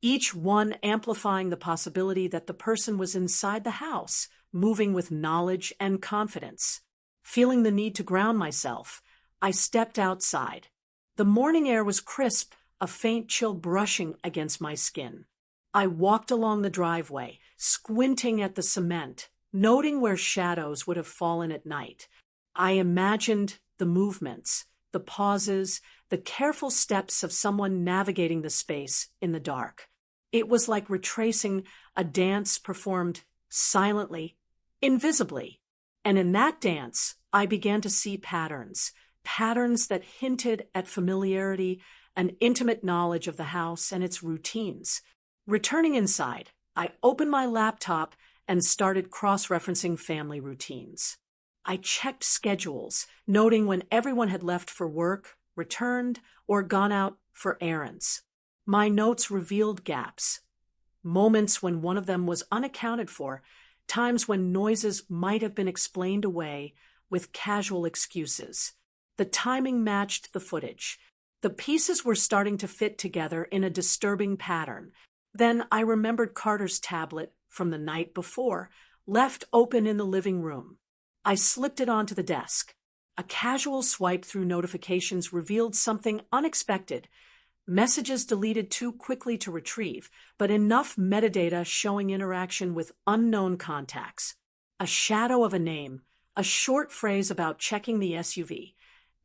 each one amplifying the possibility that the person was inside the house, moving with knowledge and confidence. Feeling the need to ground myself, I stepped outside. The morning air was crisp, a faint chill brushing against my skin. I walked along the driveway, squinting at the cement, noting where shadows would have fallen at night. I imagined the movements, the pauses, the careful steps of someone navigating the space in the dark. It was like retracing a dance performed silently, invisibly. And in that dance, I began to see patterns that hinted at familiarity, an intimate knowledge of the house and its routines. Returning inside, I opened my laptop and started cross-referencing family routines. I checked schedules, noting when everyone had left for work, returned, or gone out for errands. My notes revealed gaps, moments when one of them was unaccounted for, times when noises might have been explained away with casual excuses. The timing matched the footage. The pieces were starting to fit together in a disturbing pattern. Then I remembered Carter's tablet from the night before, left open in the living room. I slipped it onto the desk. A casual swipe through notifications revealed something unexpected. Messages deleted too quickly to retrieve, but enough metadata showing interaction with unknown contacts. A shadow of a name, a short phrase about checking the SUV,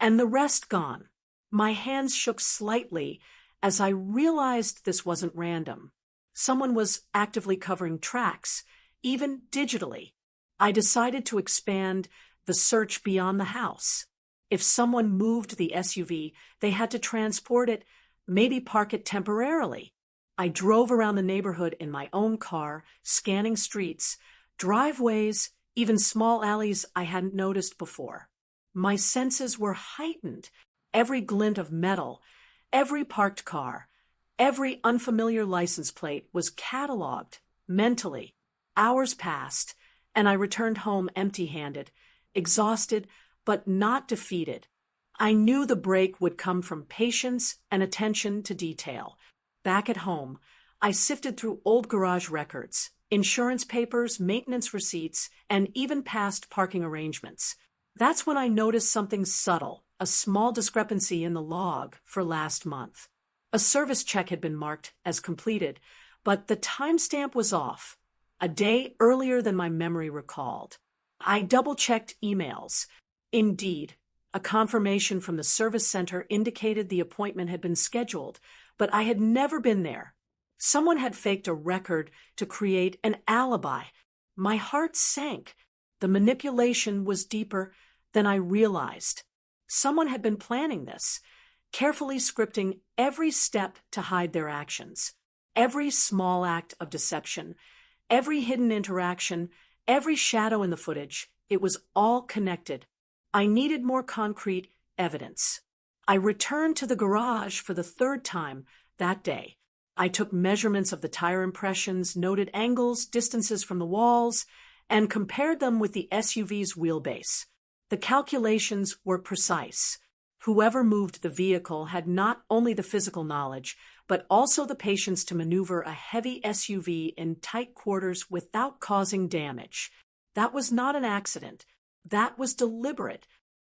and the rest gone. My hands shook slightly as I realized this wasn't random. Someone was actively covering tracks, even digitally. I decided to expand the search beyond the house. If someone moved the SUV, they had to transport it, maybe park it temporarily. I drove around the neighborhood in my own car, scanning streets, driveways, even small alleys I hadn't noticed before. My senses were heightened. Every glint of metal, every parked car, every unfamiliar license plate was cataloged mentally. Hours passed, and I returned home empty-handed, exhausted, but not defeated. I knew the break would come from patience and attention to detail. Back at home, I sifted through old garage records, insurance papers, maintenance receipts, and even past parking arrangements. That's when I noticed something subtle, a small discrepancy in the log for last month. A service check had been marked as completed, but the timestamp was off, a day earlier than my memory recalled. I double-checked emails. Indeed, a confirmation from the service center indicated the appointment had been scheduled, but I had never been there. Someone had faked a record to create an alibi. My heart sank. The manipulation was deeper than I realized. Someone had been planning this, carefully scripting every step to hide their actions, every small act of deception, every hidden interaction, every shadow in the footage. It was all connected. I needed more concrete evidence. I returned to the garage for the third time that day. I took measurements of the tire impressions, noted angles, distances from the walls, and compared them with the SUV's wheelbase. The calculations were precise. Whoever moved the vehicle had not only the physical knowledge, but also the patience to maneuver a heavy SUV in tight quarters without causing damage. That was not an accident. That was deliberate.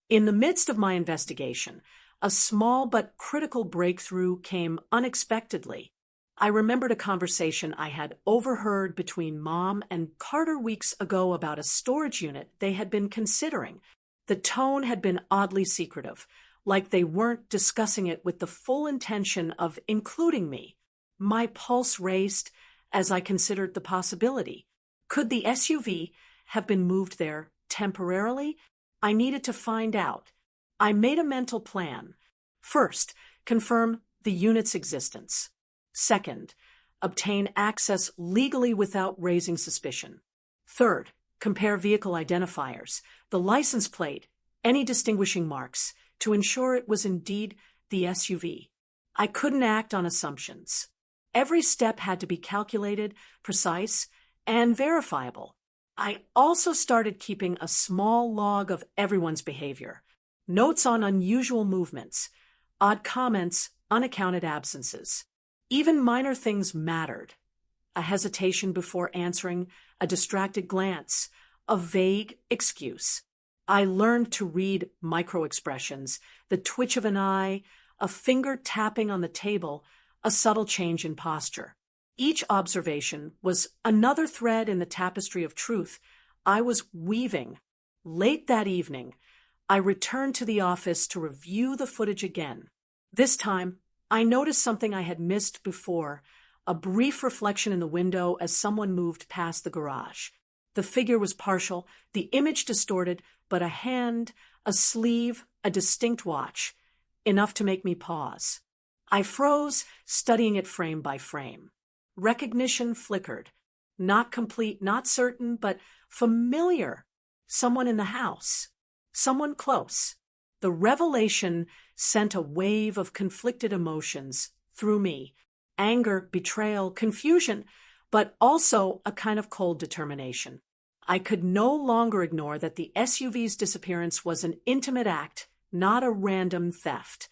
In the midst of my investigation, a small but critical breakthrough came unexpectedly. I remembered a conversation I had overheard between Mom and Carter weeks ago about a storage unit they had been considering. The tone had been oddly secretive, like they weren't discussing it with the full intention of including me. My pulse raced as I considered the possibility. Could the SUV have been moved there temporarily? I needed to find out. I made a mental plan. First, confirm the unit's existence. Second, obtain access legally without raising suspicion. Third, compare vehicle identifiers, the license plate, any distinguishing marks, to ensure it was indeed the SUV. I couldn't act on assumptions. Every step had to be calculated, precise, and verifiable. I also started keeping a small log of everyone's behavior. Notes on unusual movements, odd comments, unaccounted absences. Even minor things mattered. A hesitation before answering, a distracted glance, a vague excuse. I learned to read micro-expressions, the twitch of an eye, a finger tapping on the table, a subtle change in posture. Each observation was another thread in the tapestry of truth I was weaving. Late that evening, I returned to the office to review the footage again. This time, I noticed something I had missed before, a brief reflection in the window as someone moved past the garage. The figure was partial, the image distorted, but a hand, a sleeve, a distinct watch, enough to make me pause. I froze, studying it frame by frame. Recognition flickered. Not complete, not certain, but familiar. Someone in the house. Someone close. The revelation sent a wave of conflicted emotions through me. Anger, betrayal, confusion, but also a kind of cold determination. I could no longer ignore that the SUV's disappearance was an intimate act, not a random theft.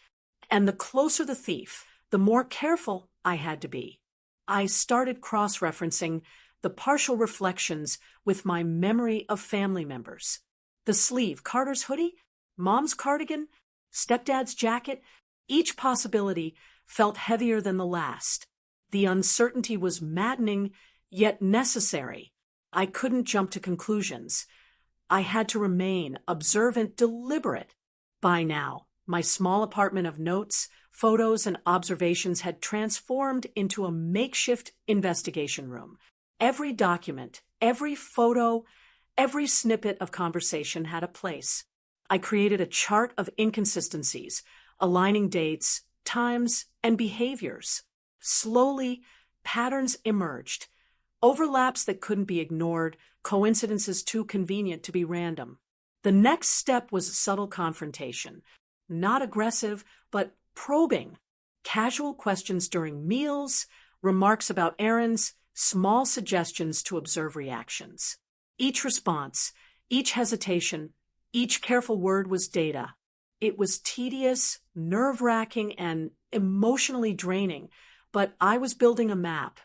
And the closer the thief, the more careful I had to be. I started cross-referencing the partial reflections with my memory of family members. The sleeve, Carter's hoodie, Mom's cardigan, Stepdad's jacket, each possibility felt heavier than the last. The uncertainty was maddening, yet necessary. I couldn't jump to conclusions. I had to remain observant, deliberate. By now, my small apartment of notes, photos, and observations had transformed into a makeshift investigation room. Every document, every photo, every snippet of conversation had a place. I created a chart of inconsistencies, aligning dates, times, and behaviors. Slowly, patterns emerged. Overlaps that couldn't be ignored, coincidences too convenient to be random. The next step was subtle confrontation. Not aggressive, but probing. Casual questions during meals, remarks about errands, small suggestions to observe reactions. Each response, each hesitation, each careful word was data. It was tedious, nerve-wracking, and emotionally draining, but I was building a map.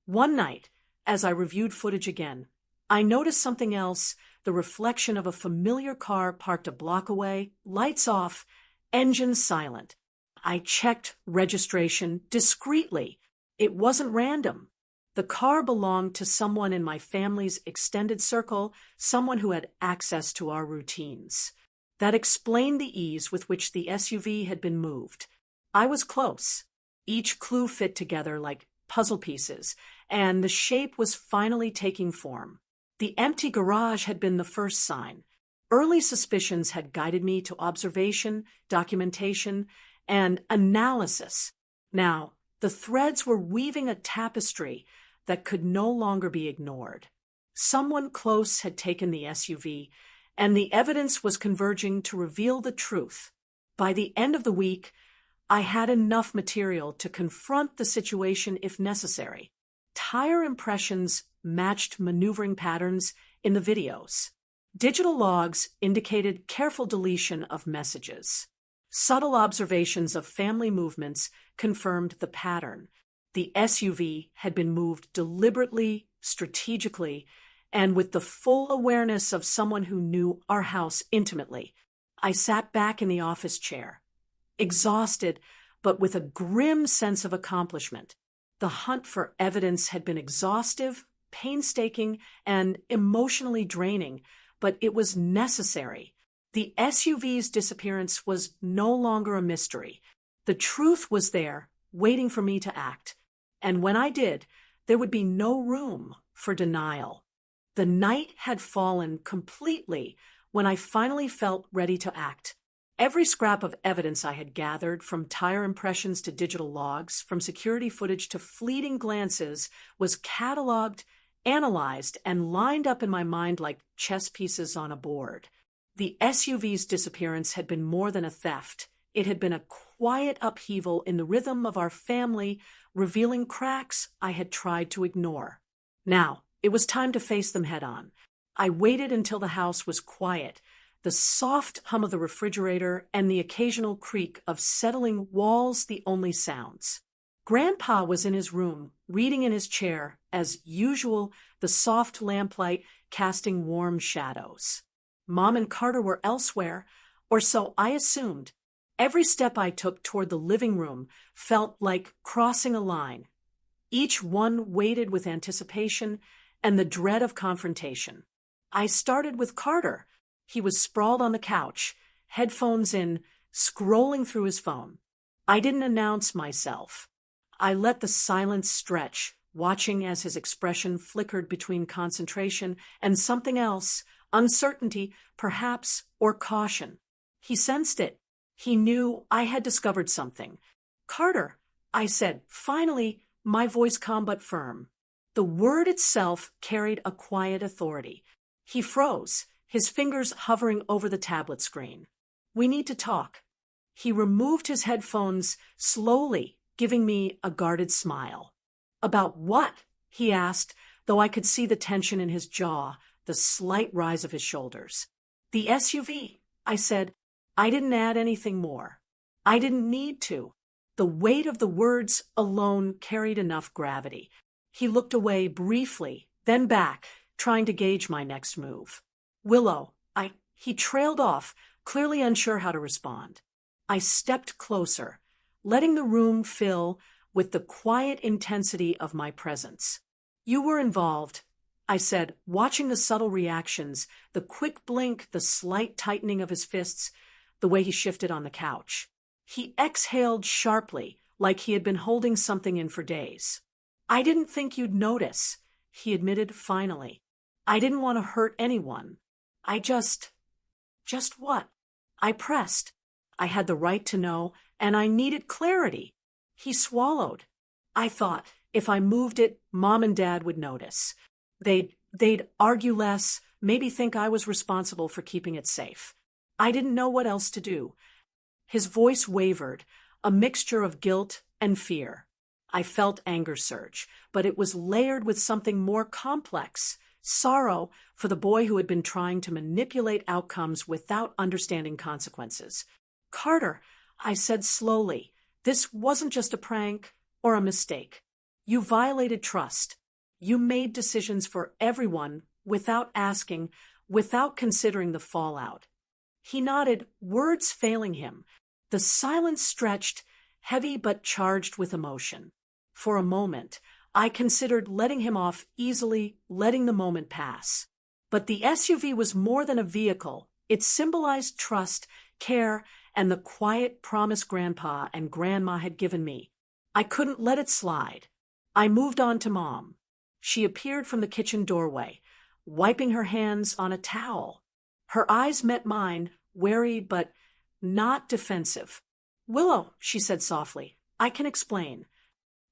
One night, as I reviewed footage again, I noticed something else, the reflection of a familiar car parked a block away, lights off, engine silent. I checked registration discreetly. It wasn't random. The car belonged to someone in my family's extended circle, someone who had access to our routines. That explained the ease with which the SUV had been moved. I was close. Each clue fit together like puzzle pieces, and the shape was finally taking form. The empty garage had been the first sign. Early suspicions had guided me to observation, documentation, and analysis. Now, the threads were weaving a tapestry that could no longer be ignored. Someone close had taken the SUV, and the evidence was converging to reveal the truth. By the end of the week, I had enough material to confront the situation if necessary. Tire impressions matched maneuvering patterns in the videos. Digital logs indicated careful deletion of messages. Subtle observations of family movements confirmed the pattern. The SUV had been moved deliberately, strategically, and with the full awareness of someone who knew our house intimately. I sat back in the office chair, exhausted, but with a grim sense of accomplishment. The hunt for evidence had been exhaustive, painstaking, and emotionally draining, but it was necessary. The SUV's disappearance was no longer a mystery. The truth was there, waiting for me to act. And when I did, there would be no room for denial. The night had fallen completely when I finally felt ready to act. Every scrap of evidence I had gathered, from tire impressions to digital logs, from security footage to fleeting glances, was cataloged, analyzed, and lined up in my mind like chess pieces on a board. The SUV's disappearance had been more than a theft. It had been a quiet upheaval in the rhythm of our family, revealing cracks I had tried to ignore. Now, it was time to face them head-on. I waited until the house was quiet, the soft hum of the refrigerator and the occasional creak of settling walls the only sounds. Grandpa was in his room, reading in his chair, as usual, the soft lamplight casting warm shadows. Mom and Carter were elsewhere, or so I assumed. Every step I took toward the living room felt like crossing a line. Each one waited with anticipation and the dread of confrontation. I started with Carter. He was sprawled on the couch, headphones in, scrolling through his phone. I didn't announce myself. I let the silence stretch, watching as his expression flickered between concentration and something else, uncertainty, perhaps, or caution. He sensed it. He knew I had discovered something. "Carter," I said, finally, my voice calm but firm. The word itself carried a quiet authority. He froze, his fingers hovering over the tablet screen. "We need to talk." He removed his headphones slowly, giving me a guarded smile. "About what?" he asked, though I could see the tension in his jaw, the slight rise of his shoulders. "The SUV," I said. I didn't add anything more. I didn't need to. The weight of the words alone carried enough gravity. He looked away briefly, then back, trying to gauge my next move. "Willow," he trailed off, clearly unsure how to respond. I stepped closer, letting the room fill with the quiet intensity of my presence. "You were involved," I said, watching the subtle reactions, the quick blink, the slight tightening of his fists, the way he shifted on the couch. He exhaled sharply, like he had been holding something in for days. "I didn't think you'd notice," he admitted finally. "I didn't want to hurt anyone. I just what?" I pressed. I had the right to know, and I needed clarity. He swallowed. "I thought, if I moved it, Mom and Dad would notice. They'd argue less, maybe think I was responsible for keeping it safe. I didn't know what else to do." His voice wavered, a mixture of guilt and fear. I felt anger surge, but it was layered with something more complex, sorrow for the boy who had been trying to manipulate outcomes without understanding consequences. "Carter," I said slowly, "this wasn't just a prank or a mistake. You violated trust. You made decisions for everyone without asking, without considering the fallout." He nodded, words failing him. The silence stretched, heavy but charged with emotion. For a moment, I considered letting him off easily, letting the moment pass. But the SUV was more than a vehicle. It symbolized trust, care, and the quiet promise Grandpa and Grandma had given me. I couldn't let it slide. I moved on to Mom. She appeared from the kitchen doorway, wiping her hands on a towel. Her eyes met mine, wary but not defensive. "Willow," she said softly, "I can explain."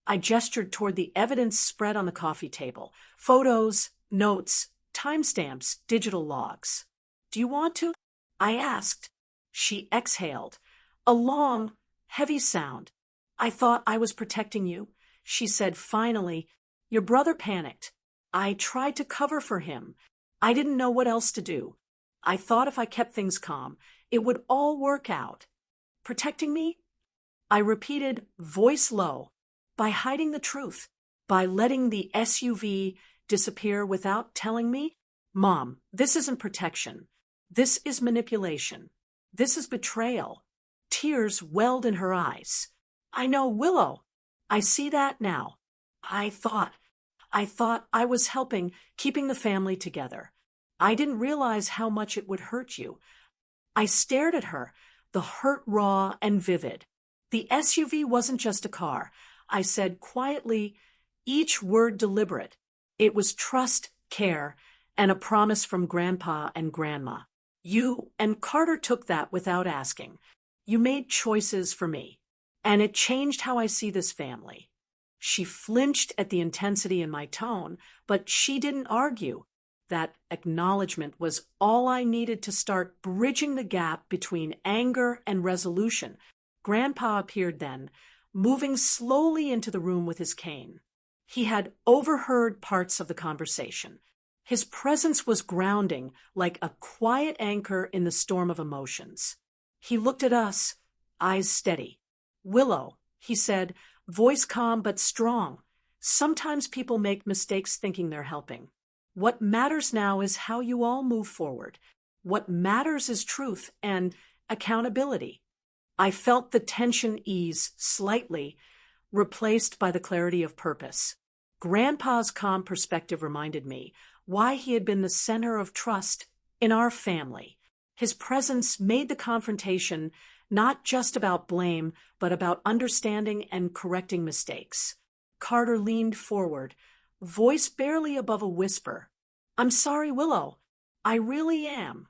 I gestured toward the evidence spread on the coffee table. Photos, notes, timestamps, digital logs. "Do you want to?" I asked. She exhaled. A long, heavy sound. "I thought I was protecting you," she said finally. "Your brother panicked. I tried to cover for him. I didn't know what else to do. I thought if I kept things calm, it would all work out." "Protecting me?" I repeated, voice low. "By hiding the truth, by letting the SUV disappear without telling me? Mom, this isn't protection. This is manipulation. This is betrayal." Tears welled in her eyes. "I know, Willow. I see that now. I thought I was helping, keeping the family together. I didn't realize how much it would hurt you." I stared at her, the hurt raw and vivid. "The SUV wasn't just a car," I said quietly, each word deliberate. "It was trust, care, and a promise from Grandpa and Grandma. You and Carter took that without asking. You made choices for me, and it changed how I see this family." She flinched at the intensity in my tone, but she didn't argue. That acknowledgement was all I needed to start bridging the gap between anger and resolution. Grandpa appeared then, moving slowly into the room with his cane. He had overheard parts of the conversation. His presence was grounding, like a quiet anchor in the storm of emotions. He looked at us, eyes steady. "Willow," he said, voice calm but strong. "Sometimes people make mistakes thinking they're helping. What matters now is how you all move forward. What matters is truth and accountability." I felt the tension ease slightly, replaced by the clarity of purpose. Grandpa's calm perspective reminded me why he had been the center of trust in our family. His presence made the confrontation not just about blame, but about understanding and correcting mistakes. Carter leaned forward, voice barely above a whisper. "I'm sorry, Willow. I really am."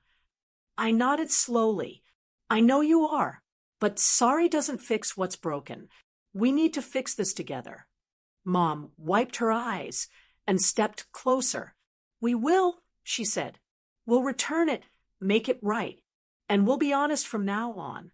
I nodded slowly. "I know you are, but sorry doesn't fix what's broken. We need to fix this together." Mom wiped her eyes and stepped closer. "We will," she said. "We'll return it, make it right, and we'll be honest from now on."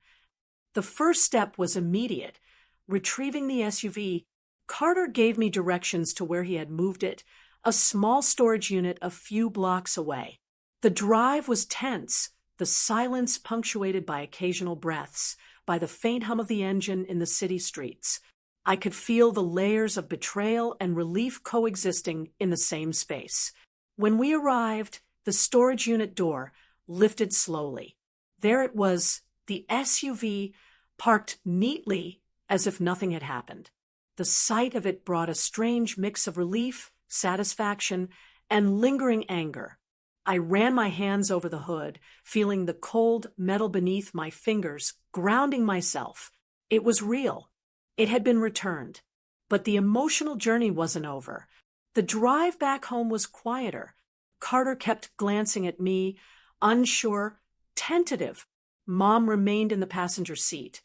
The first step was immediate. Retrieving the SUV, Carter gave me directions to where he had moved it, a small storage unit a few blocks away. The drive was tense, the silence punctuated by occasional breaths, by the faint hum of the engine in the city streets. I could feel the layers of betrayal and relief coexisting in the same space. When we arrived, the storage unit door lifted slowly. There it was, the SUV, parked neatly as if nothing had happened. The sight of it brought a strange mix of relief, satisfaction, and lingering anger. I ran my hands over the hood, feeling the cold metal beneath my fingers, grounding myself. It was real. It had been returned. But the emotional journey wasn't over. The drive back home was quieter. Carter kept glancing at me, unsure, tentative. Mom remained in the passenger seat,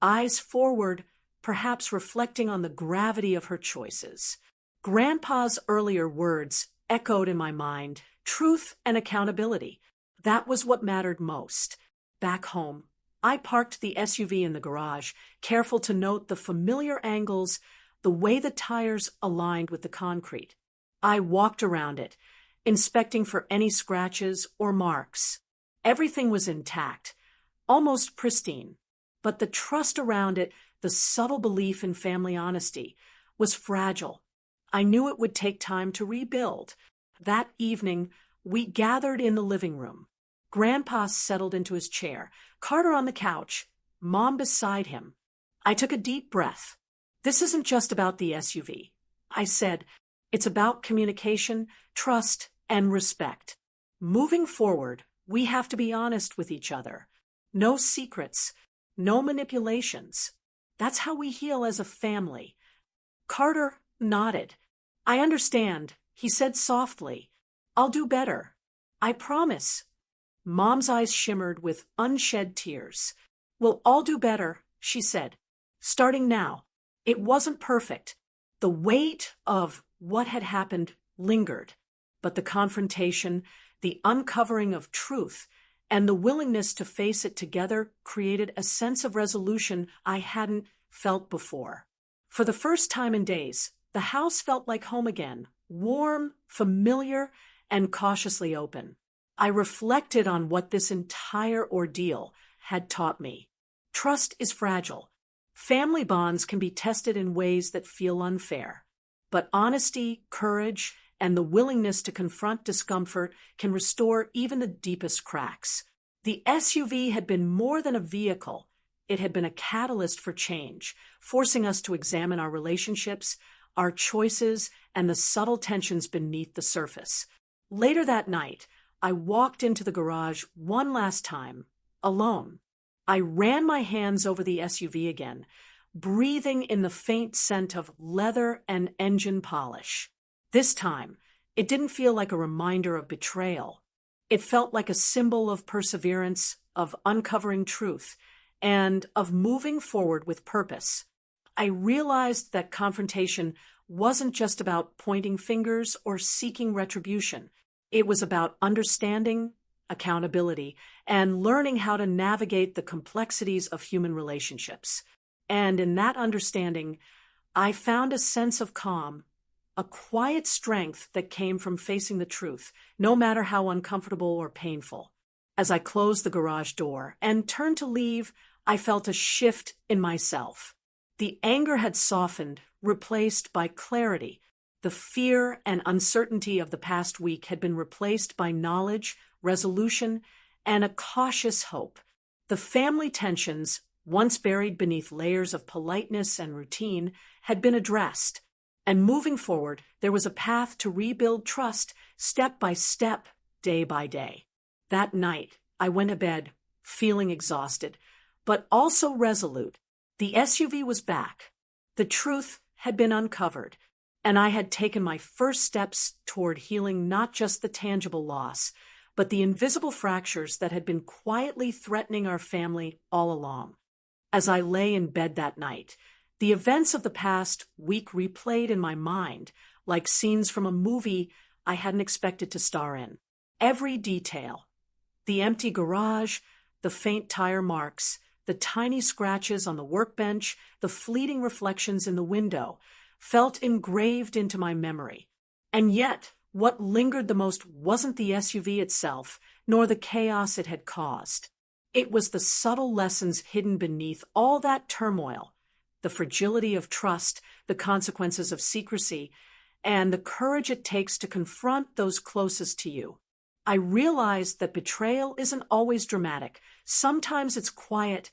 eyes forward, perhaps reflecting on the gravity of her choices. Grandpa's earlier words echoed in my mind, truth and accountability. That was what mattered most. Back home, I parked the SUV in the garage, careful to note the familiar angles, the way the tires aligned with the concrete. I walked around it, inspecting for any scratches or marks. Everything was intact, almost pristine, but the trust around it, the subtle belief in family honesty, was fragile. I knew it would take time to rebuild. That evening, we gathered in the living room. Grandpa settled into his chair, Carter on the couch, Mom beside him. I took a deep breath. This isn't just about the SUV. I said, "It's about communication, trust, and respect. Moving forward, we have to be honest with each other. No secrets, no manipulations. That's how we heal as a family." Carter nodded. "I understand," he said softly. "I'll do better. I promise." Mom's eyes shimmered with unshed tears. "We'll all do better," she said. "Starting now." It wasn't perfect. The weight of what had happened lingered, but the confrontation, the uncovering of truth, and the willingness to face it together created a sense of resolution I hadn't felt before. For the first time in days, the house felt like home again, warm, familiar, and cautiously open. I reflected on what this entire ordeal had taught me. Trust is fragile. Family bonds can be tested in ways that feel unfair. But honesty, courage, and the willingness to confront discomfort can restore even the deepest cracks. The SUV had been more than a vehicle. It had been a catalyst for change, forcing us to examine our relationships, our choices, and the subtle tensions beneath the surface. Later that night, I walked into the garage one last time, alone. I ran my hands over the SUV again, breathing in the faint scent of leather and engine polish. This time, it didn't feel like a reminder of betrayal. It felt like a symbol of perseverance, of uncovering truth, and of moving forward with purpose. I realized that confrontation wasn't just about pointing fingers or seeking retribution. It was about understanding, accountability, and learning how to navigate the complexities of human relationships. And in that understanding, I found a sense of calm, a quiet strength that came from facing the truth, no matter how uncomfortable or painful. As I closed the garage door and turned to leave, I felt a shift in myself. The anger had softened, replaced by clarity. The fear and uncertainty of the past week had been replaced by knowledge, resolution, and a cautious hope. The family tensions, once buried beneath layers of politeness and routine, had been addressed. And moving forward, there was a path to rebuild trust step by step, day by day. That night, I went to bed, feeling exhausted, but also resolute. The SUV was back. The truth had been uncovered, and I had taken my first steps toward healing not just the tangible loss, but the invisible fractures that had been quietly threatening our family all along. As I lay in bed that night, the events of the past week replayed in my mind, like scenes from a movie I hadn't expected to star in. Every detail, the empty garage, the faint tire marks, the tiny scratches on the workbench, the fleeting reflections in the window, felt engraved into my memory. And yet, what lingered the most wasn't the SUV itself, nor the chaos it had caused. It was the subtle lessons hidden beneath all that turmoil, the fragility of trust, the consequences of secrecy, and the courage it takes to confront those closest to you. I realized that betrayal isn't always dramatic. Sometimes it's quiet,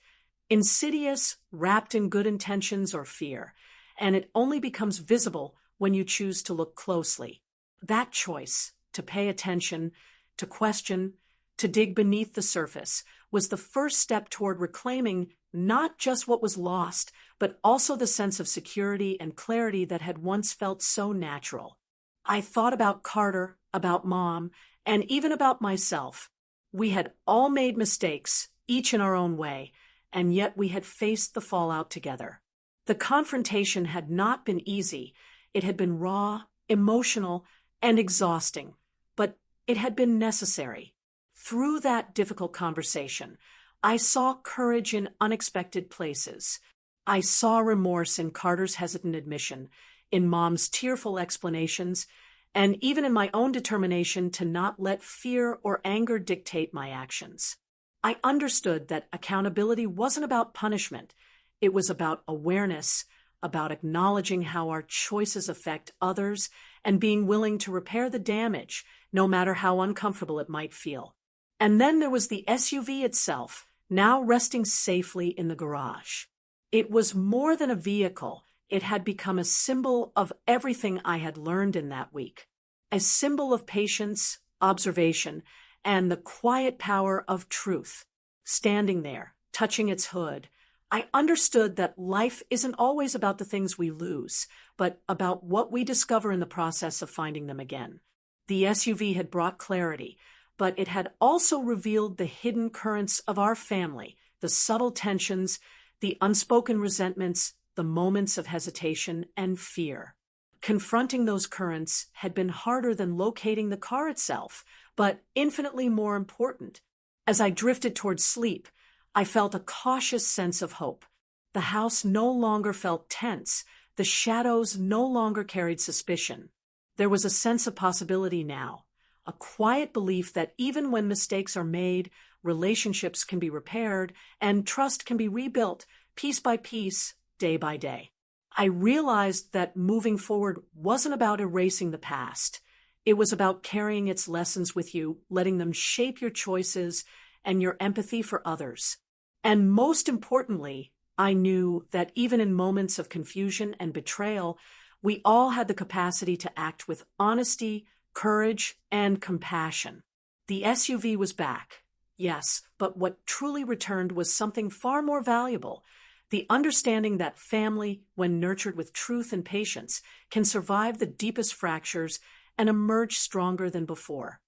insidious, wrapped in good intentions or fear, and it only becomes visible when you choose to look closely. That choice, to pay attention, to question, to dig beneath the surface, was the first step toward reclaiming not just what was lost, but also the sense of security and clarity that had once felt so natural. I thought about Carter, about Mom, and even about myself. We had all made mistakes, each in our own way, and yet we had faced the fallout together. The confrontation had not been easy. It had been raw, emotional, and exhausting, but it had been necessary. Through that difficult conversation, I saw courage in unexpected places. I saw remorse in Carter's hesitant admission, in Mom's tearful explanations, and even in my own determination to not let fear or anger dictate my actions. I understood that accountability wasn't about punishment. It was about awareness, about acknowledging how our choices affect others, and being willing to repair the damage, no matter how uncomfortable it might feel. And then there was the SUV itself, now resting safely in the garage. It was more than a vehicle. It had become a symbol of everything I had learned in that week, a symbol of patience, observation, and the quiet power of truth. Standing there, touching its hood, I understood that life isn't always about the things we lose, but about what we discover in the process of finding them again. The SUV had brought clarity, but it had also revealed the hidden currents of our family, the subtle tensions, the unspoken resentments, the moments of hesitation and fear. Confronting those currents had been harder than locating the car itself, but infinitely more important. As I drifted towards sleep, I felt a cautious sense of hope. The house no longer felt tense. The shadows no longer carried suspicion. There was a sense of possibility now, a quiet belief that even when mistakes are made, relationships can be repaired and trust can be rebuilt piece by piece, day by day. I realized that moving forward wasn't about erasing the past. It was about carrying its lessons with you, letting them shape your choices and your empathy for others. And most importantly, I knew that even in moments of confusion and betrayal, we all had the capacity to act with honesty, courage, and compassion. The SUV was back, yes, but what truly returned was something far more valuable: the understanding that family, when nurtured with truth and patience, can survive the deepest fractures and emerge stronger than before.